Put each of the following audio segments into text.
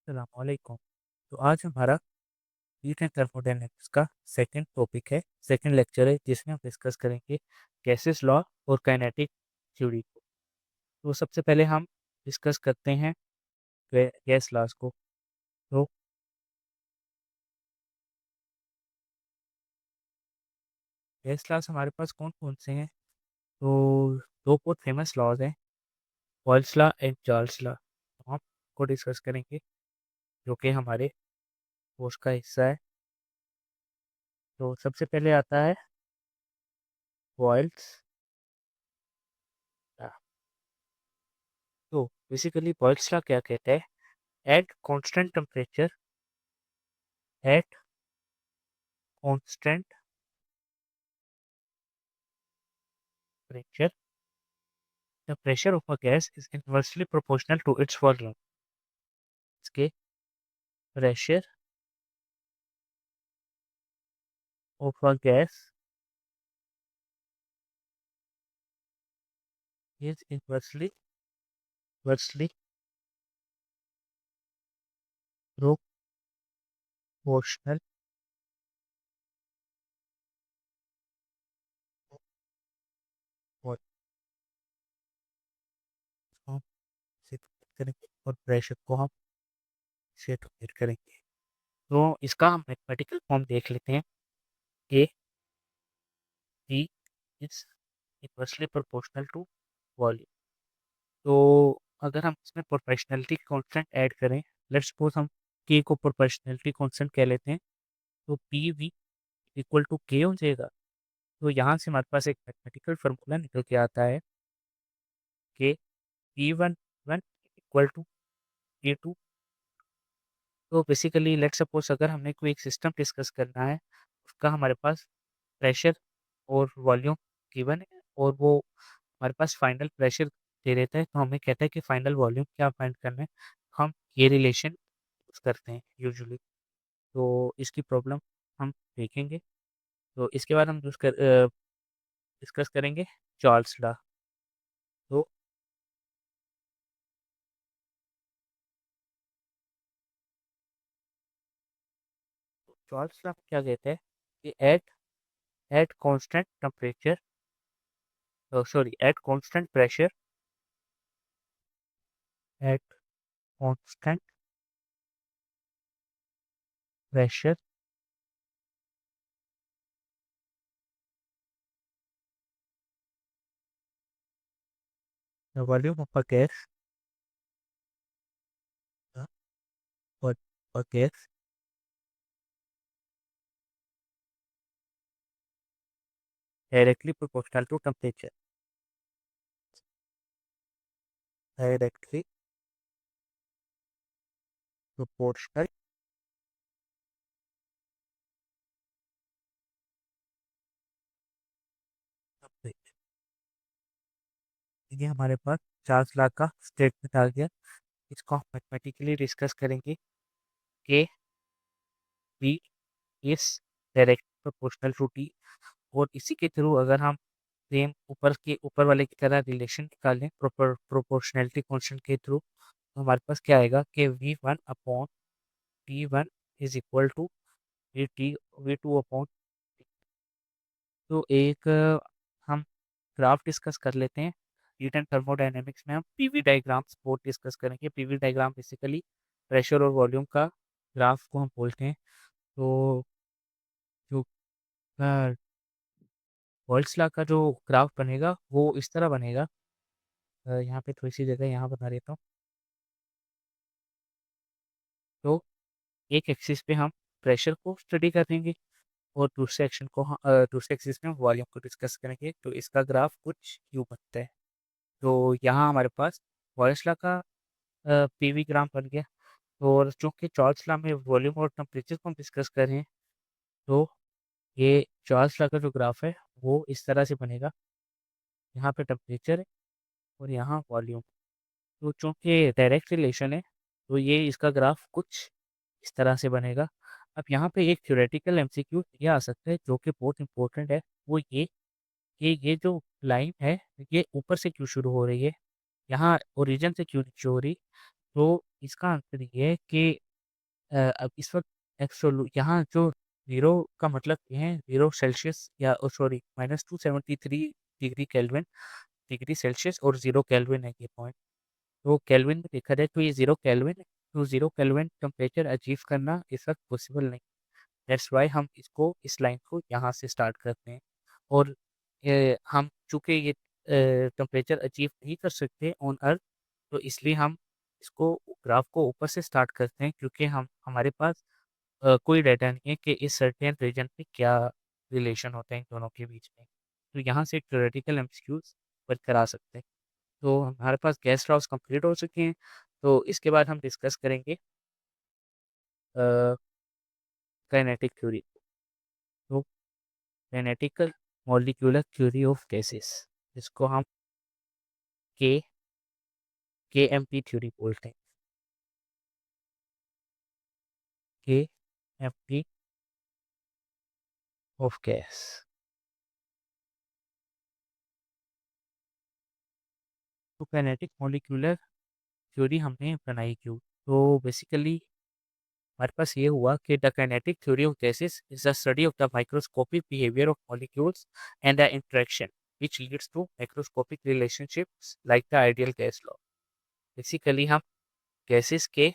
अस्सलामुअलैकुम। तो आज हमारा हीट एंड थर्मोडायनेमिक्स का सेकंड टॉपिक है, सेकंड लेक्चर है जिसमें हम डिस्कस करेंगे गैसेस लॉ और काइनेटिक थ्योरी को। तो सबसे पहले हम डिस्कस करते हैं गैस लॉज को। तो गैस लॉज हमारे पास कौन कौन से हैं? तो दो बहुत फेमस लॉज हैं, Boyle's law and Charles law. तो हम को डिस्कस करेंगे जो कि हमारे कोर्स का हिस्सा है। तो सबसे पहले आता है बॉयल्स लॉ। तो बेसिकली बॉयल्स लॉ क्या कहता है? At constant temperature, at constant pressure, the pressure of a gas is inversely proportional to its volume. इसके pressure of a gas is inversely proportional और हम इसे करेंगे और प्रेशर को हम से calculate करेंगे। तो इसका हम मैथमेटिकल फॉर्म देख लेते हैं। A B is inversely proportional to volume. तो अगर हम इसमें प्रोपोर्शनलिटी कांस्टेंट ऐड करें, लेट्स सपोज हम के को प्रोपोर्शनलिटी कांस्टेंट कह लेते हैं, तो पी वी इक्वल टू के हो जाएगा। तो यहाँ से हमारे पास एक मैथमेटिकल फार्मूला निकल के आता है कि P one one equal to P two. तो बेसिकली लेट सपोज अगर हमने कोई एक सिस्टम डिस्कस करना है, उसका हमारे पास प्रेशर और वॉल्यूम गिवन है और वो हमारे पास फाइनल प्रेशर दे देता है, तो हमें कहता है कि फाइनल वॉल्यूम क्या फाइंड करना है। हम ये रिलेशन यूज करते हैं यूजुअली। तो इसकी प्रॉब्लम हम देखेंगे। तो इसके बाद हम डिस्कस करेंगे चार्ल्स लॉ। तो चार्ल्स लॉ क्या कहते हैं कि at constant temperature, sorry at constant pressure, at constant pressure the volume of a gas, uh, or a gas directly proportional to temperature, directly proportional temperature। ये हमारे पास Charles law का statement आ गया। इसको हम मैथमेटिकली डिस्कस करेंगे कि V is direct proportional to T, और इसी के थ्रू अगर हम सेम ऊपर वाले की तरह रिलेशन निकालें प्रोपोर्शनैलिटी कांस्टेंट के थ्रू, तो हमारे पास क्या आएगा कि V1 upon T1 is equal to V2 upon. तो एक हम ग्राफ डिस्कस कर लेते हैं। हीट एंड थर्मोडायनेमिक्स में हम पीवी डायग्राम्स बहुत डिस्कस करेंगे। पीवी डायग्राम बेसिकली प्रेशर और वॉल्यूम का ग्राफ को हम बोलते हैं। तो जो वॉल्ट्स लॉ का जो ग्राफ बनेगा वो इस तरह बनेगा। यहाँ पे थोड़ी सी जगह यहाँ बना देता हूँ। तो एक एक्सिस पे हम प्रेशर को स्टडी करेंगे और दूसरे एक्सिस में वॉल्यूम को डिस्कस करेंगे। तो इसका ग्राफ कुछ यूँ बनता है। तो यहाँ हमारे पास वॉल्ट्स लॉ का पीवी ग्राफ बन गया। और चूंकि चार्ल्स लॉ में वॉल्यूम और टेम्परेचर को हम डिस्कस कर रहे हैं, तो ये चार्ल्स लॉ का जो ग्राफ है वो इस तरह से बनेगा। यहाँ पे टेम्परेचर है और यहाँ वॉल्यूम। तो चूंकि डायरेक्ट रिलेशन है, तो ये इसका ग्राफ कुछ इस तरह से बनेगा। अब यहाँ पे एक थ्योरेटिकल एमसीक्यू ये आ सकता है जो कि बहुत इंपॉर्टेंट है, वो ये कि ये जो लाइन है ये ऊपर से क्यों शुरू हो रही है, यहाँ ओरिजिन से क्यों नहीं शुरू हो रही। तो इसका आंसर ये है कि अब इस वक़्त यहाँ जो 0 का मतलब ये है 0 सेल्सियस या sorry -273 degree kelvin degree Celsius और 0 केल्विन है ये पॉइंट। तो केल्विन में देखा जाए तो ये 0 केल्विन है, तो 0 केल्विन टेम्परेचर अचीव करना इस वक़्त पॉसिबल नहीं। दैट्स व्हाई हम इस लाइन को यहाँ से स्टार्ट करते हैं और हम चूँकि ये टेम्परेचर अचीव नहीं कर सकते ऑन अर्थ, तो इसलिए हम इसको ग्राफ को ऊपर से स्टार्ट करते हैं क्योंकि हमारे पास कोई डाटा नहीं है कि इस सर्टेन रीजन पे क्या रिलेशन होता है इन दोनों के बीच में। तो यहाँ से थ्योरेटिकल एमसीक्यूज़ वर्क करा सकते हैं। तो हमारे पास गैस लॉज़ कंप्लीट हो चुके हैं, तो इसके बाद हम डिस्कस करेंगे काइनेटिक थ्योरी। तो काइनेटिकल मॉलिक्यूलर थ्योरी ऑफ गैसेस, जिसको हम के केएमटी थ्योरी बोलते हैं। KMT of gas. तो काइनेटिक मॉलिक्यूलर थ्योरी हमने बनाई क्यों? तो बेसिकली हमारे पास ये हुआ कि the kinetic theory of gases is the study of the microscopic behaviour of molecules and the interaction which leads to macroscopic relationships like the ideal gas law। Basically हम gases के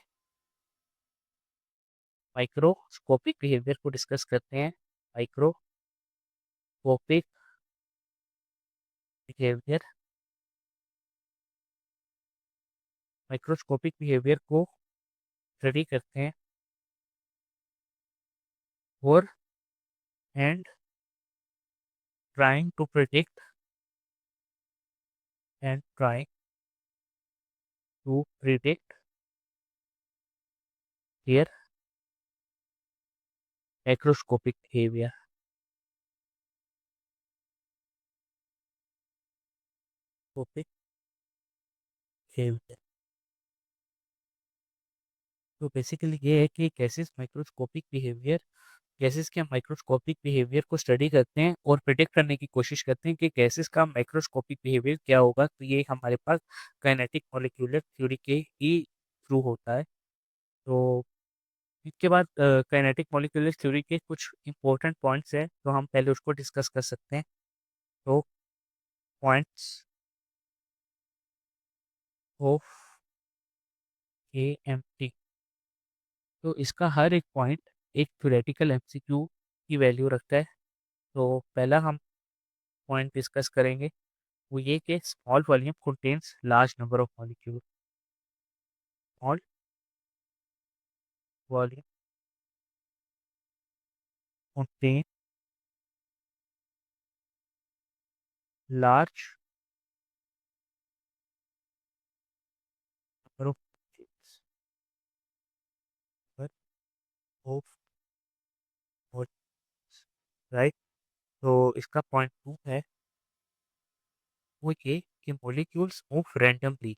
माइक्रोस्कोपिक बिहेवियर को discuss करते हैं। Microscopic behaviour microscopic behaviour को study करते हैं और and trying to predict and trying to predict their macroscopic behaviour. Scopic behaviour, तो बेसिकली ये है कि गैसेस के माइक्रोस्कोपिक बिहेवियर को स्टडी करते हैं और प्रिडिक्ट करने की कोशिश करते हैं कि गैसेस का माइक्रोस्कोपिक बिहेवियर क्या होगा। तो ये हमारे पास काइनेटिक मॉलिक्यूलर थ्योरी के ही थ्रू होता है। तो इसके बाद काइनेटिक मॉलिक्यूलर थ्योरी के कुछ इंपॉर्टेंट पॉइंट्स हैं, तो हम पहले उसको डिस्कस कर सकते हैं। तो पॉइंट्स ऑफ एएमटी, तो इसका हर एक पॉइंट एक थ्योरेटिकल एमसीक्यू की वैल्यू रखता है। तो पहला हम पॉइंट डिस्कस करेंगे वो ये कि small volume contains large number of molecule. Small volume contain large number of right. तो इसका पॉइंट 2 है वो ये कि molecules move randomly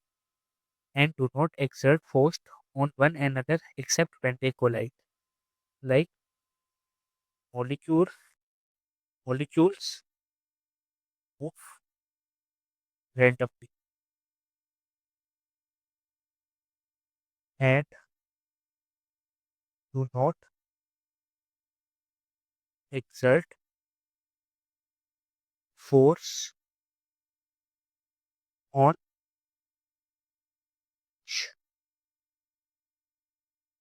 and do not exert force on one another except when they collide. Like molecule, molecules move randomly and do not exert force on each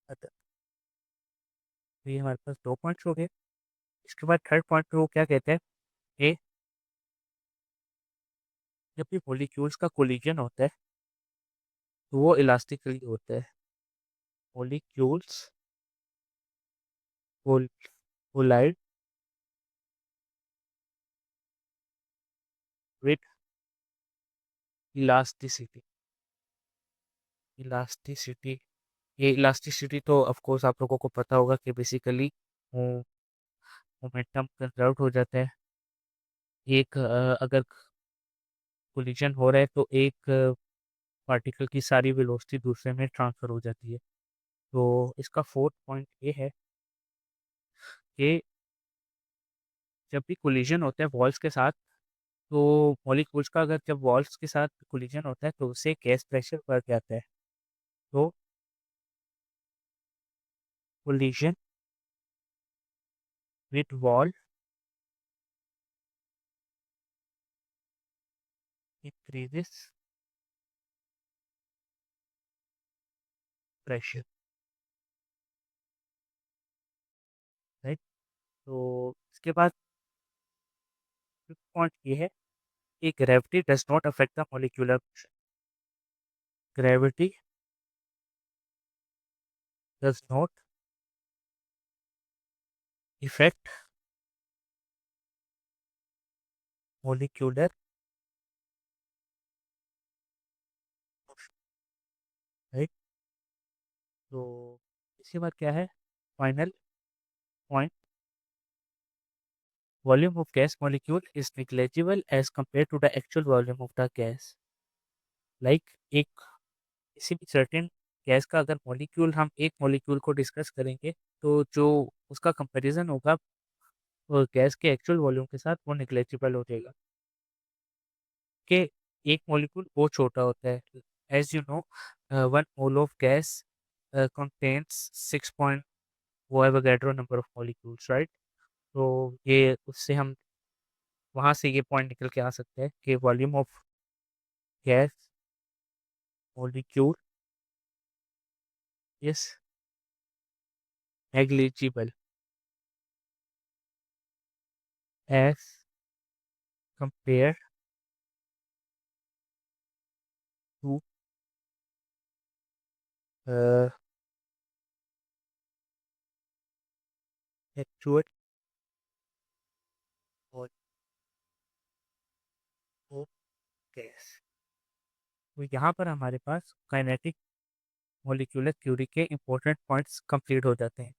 other। तो ये हमारे पास 2 points हो गए। इसके बाद थर्ड पॉइंट पे वो क्या कहते हैं कि जब भी मॉलिक्यूल्स का कोलिजन होता है तो वो इलास्टिकली होता है। Molecules collide with elasticity. Elasticity, ये इलास्टिसिटी तो ऑफ कोर्स आप लोगों को पता होगा कि बेसिकली मोमेंटम कंजर्व हो जाता है। एक अगर कोलिजन हो रहा है तो एक पार्टिकल की सारी वेलोसिटी दूसरे में ट्रांसफ़र हो जाती है। तो इसका फोर्थ पॉइंट ये है कि जब भी कोलिजन होता है वॉल्स के साथ, तो मॉलिक्यूल्स का अगर जब वॉल्स के साथ कोलिजन होता है तो उससे गैस प्रेशर बढ़ जाता है। तो collision with wall increases pressure, right. तो इसके बाद पॉइंट ये है कि gravity does not affect the molecular motion. Gravity does not effect molecular motion, right. तो इसके बाद क्या है final point, volume of gas molecule is negligible as compare to the actual volume of the gas. Like एक किसी भी certain gas का अगर मॉलिक्यूल हम एक मॉलिक्यूल को डिस्कस करेंगे तो जो उसका कंपैरिजन होगा वो गैस के एक्चुअल वॉल्यूम के साथ वो निग्लेजिबल हो जाएगा कि एक मॉलिक्यूल बहुत छोटा होता है। As you know 1 mole of gas contains 6 point वो Avogadro number of molecules, right. तो ये उससे हम वहाँ से ये पॉइंट निकल के आ सकते हैं कि volume of gas molecule is negligible as compare to actual of gas. तो यहाँ पर हमारे पास काइनेटिक मॉलिक्यूलर थ्योरी के इंपॉर्टेंट पॉइंट्स कंप्लीट हो जाते हैं।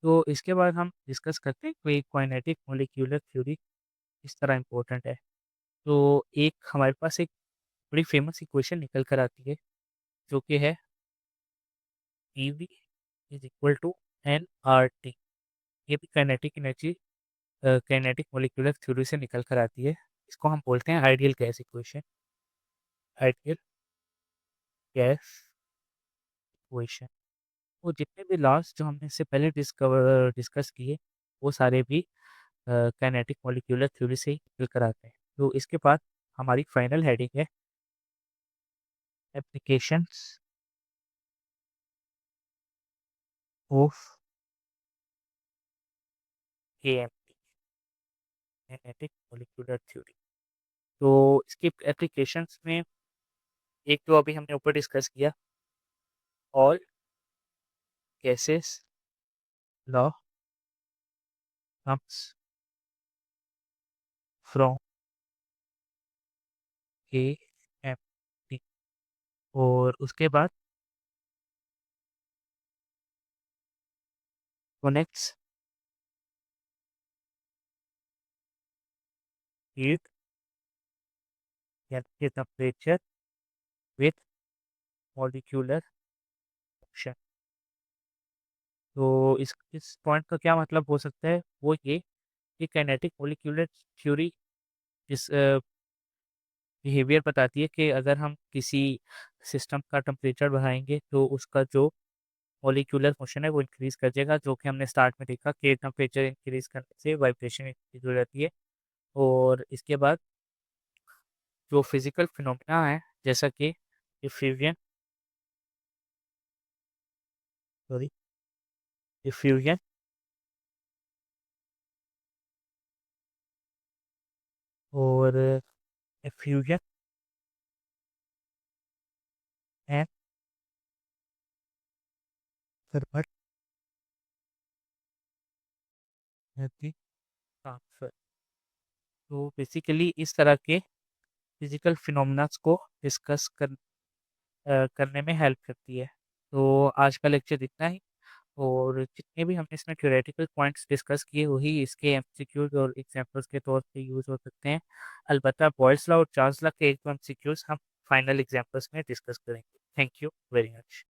तो इसके बाद हम डिस्कस करते हैं कि काइनेटिक मॉलिक्यूलर थ्योरी किस तरह इंपॉर्टेंट है। तो एक हमारे पास एक बड़ी फेमस इक्वेशन निकल कर आती है जो कि है EV is equal to nRT। ये भी kinetic energy kinetic molecular theory से निकल कर आती है। इसको हम बोलते हैं ideal gas equation. Ideal gas equation. वो जितने भी लॉस जो हमने इससे पहले डिस्कस किए वो सारे भी काइनेटिक मॉलिक्यूलर थ्योरी से ही निकल कर आते हैं। तो इसके बाद हमारी फाइनल हेडिंग है applications of KMT kinetic molecular theory. तो इसकी एप्लीकेशंस में एक तो अभी हमने ऊपर डिस्कस किया, all cases law comes from KMT। और उसके बाद कनेक्ट्स हीट यानी टेम्परेचर विथ मॉलिक्यूलर मोशन। तो इस पॉइंट का क्या मतलब हो सकता है वो ये कि काइनेटिक मॉलिक्यूलर थ्योरी इस बिहेवियर बताती है कि अगर हम किसी सिस्टम का टेम्परेचर बढ़ाएंगे तो उसका जो मॉलिक्यूलर मोशन है वो इंक्रीज कर जाएगा, जो कि हमने स्टार्ट में देखा कि टेम्परेचर इंक्रीज करने से वाइब्रेशन इंक्रीज हो जाती है। और इसके बाद जो फिजिकल फिनोमेना है जैसा कि डिफ्यूजन, सॉरी डिफ्यूजन और effusion and thermal energy transfer. तो बेसिकली इस तरह के फिजिकल फिनोमेनास को डिस्कस करने में हेल्प करती है। तो आज का लेक्चर इतना ही। और जितने भी हमने इसमें थ्योरेटिकल पॉइंट्स डिस्कस किए वही इसके एमसीक्यूज और एग्जांपल्स के तौर पे यूज हो सकते हैं। अलबत्ता बॉयल्स लॉ और चार्ल्स लॉ के एक दो एमसीक्यूज हम फाइनल एग्जांपल्स में डिस्कस करेंगे। Thank you very much.